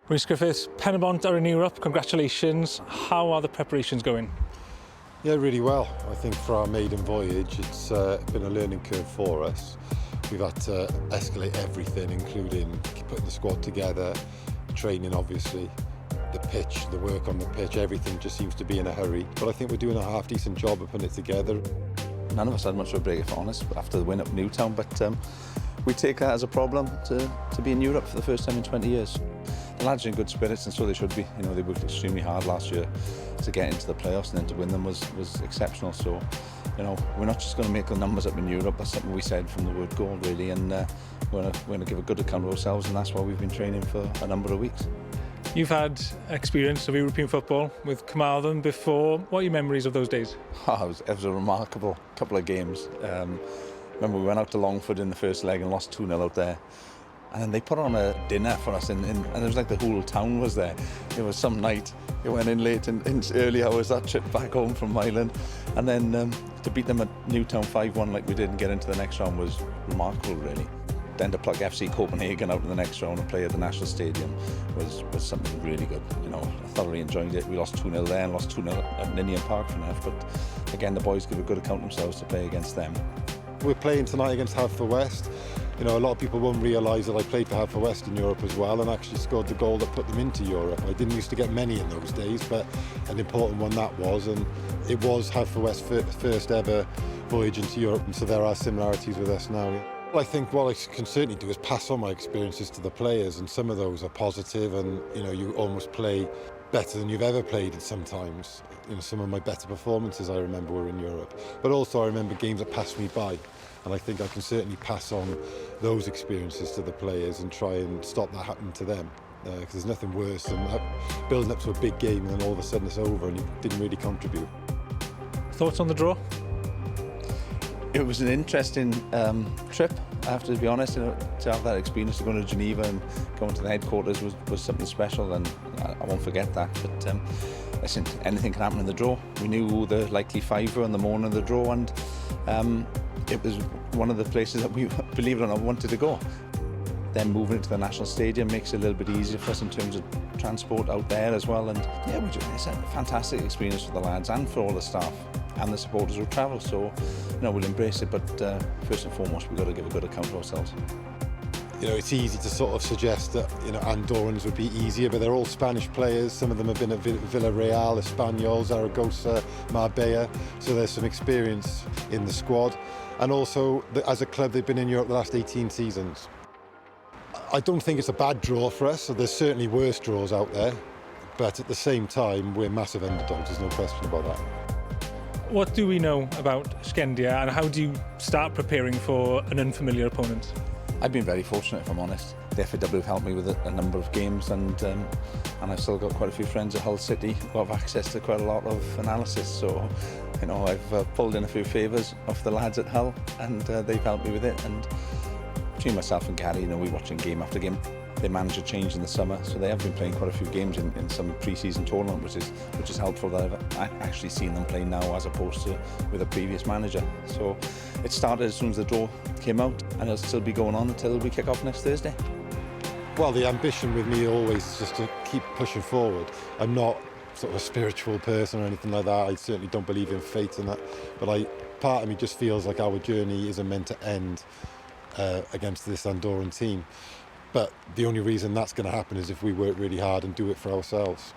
Rhys Griffiths, Pen-y-bont are in Ewrop. Congratulations. How are the preparations going? Yeah, really well. I think for our maiden voyage, it's been a learning curve for us. We've had to escalate everything, including putting the squad together, training obviously, the pitch, the work on the pitch, everything just seems to be in a hurry. But I think we're doing a half-decent job of putting it together. None of us had much of a break, if I'm honest, after the win at Newtown, but we take that as a problem to be in Europe for the first time in 20 years. The lads are in good spirits, and so they should be. You know, they worked extremely hard last year to get into the playoffs, and then to win them was exceptional. So, you know, we're not just going to make the numbers up in Europe. That's something we said from the word go, really, and we're going to give a good account of ourselves, and that's why we've been training for a number of weeks. You've had experience of European football with Carmarthen before. What are your memories of those days? It was a remarkable couple of games. Remember, we went out to Longford in the first leg and lost 2-0 out there. And then they put on a dinner for us, and it was like the whole town was there. It was some night. It went in late in early hours, that trip back home from Ireland. And then to beat them at Newtown 5-1 like we did and get into the next round was remarkable, really. Then to pluck FC Copenhagen out in the next round and play at the National Stadium was something really good. You know, I thoroughly enjoyed it. We lost 2-0 there and lost 2-0 at Ninian Park for enough, but again, the boys give a good account themselves to play against them. We're playing tonight against Haverfordwest. You know, a lot of people won't realise that I played for Haverfordwest in Europe as well and actually scored the goal that put them into Europe. I didn't used to get many in those days, but an important one that was, and it was Haverfordwest's first ever voyage into Europe, and so there are similarities with us now. I think what I can certainly do is pass on my experiences to the players, and some of those are positive, and you know, you almost play better than you've ever played at sometimes. You know, some of my better performances I remember were in Europe, but also I remember games that passed me by, and I think I can certainly pass on those experiences to the players and try and stop that happening to them, because there's nothing worse than building up to a big game and then all of a sudden it's over and you didn't really contribute. Thoughts on the draw? It was an interesting trip, I have to be honest. You know, to have that experience of going to Geneva and going to the headquarters was something special, and I won't forget that. But listen, anything can happen in the draw. We knew who the likely five were in the morning of the draw, and it was one of the places that we, believe it or not, wanted to go. Then moving into the National Stadium makes it a little bit easier for us in terms of transport out there as well. And yeah, it's a fantastic experience for the lads and for all the staff and the supporters who travel. So, you know, we'll embrace it, but first and foremost, we've got to give a good account of ourselves. You know, it's easy to sort of suggest that, you know, Andorrans would be easier, but they're all Spanish players. Some of them have been at Villarreal, Espanyol, Zaragoza, Marbella, so there's some experience in the squad. And also, as a club, they've been in Europe the last 18 seasons. I don't think it's a bad draw for us, so there's certainly worse draws out there, but at the same time, we're massive underdogs, there's no question about that. What do we know about Shkëndija, and how do you start preparing for an unfamiliar opponent? I've been very fortunate, if I'm honest. The FAW have helped me with a number of games, and I've still got quite a few friends at Hull City who have access to quite a lot of analysis. So, you know, I've pulled in a few favours off the lads at Hull, and they've helped me with it. And between myself and Gary, you know, we're watching game after game. Their manager changed in the summer, so they have been playing quite a few games in some pre-season tournament, which is helpful that I've actually seen them play now as opposed to with a previous manager. So it started as soon as the draw came out, and it'll still be going on until we kick off next Thursday. Well, the ambition with me always is just to keep pushing forward. I'm not sort of a spiritual person or anything like that. I certainly don't believe in fate and that, but part of me just feels like our journey isn't meant to end against this Andorran team. But the only reason that's going to happen is if we work really hard and do it for ourselves.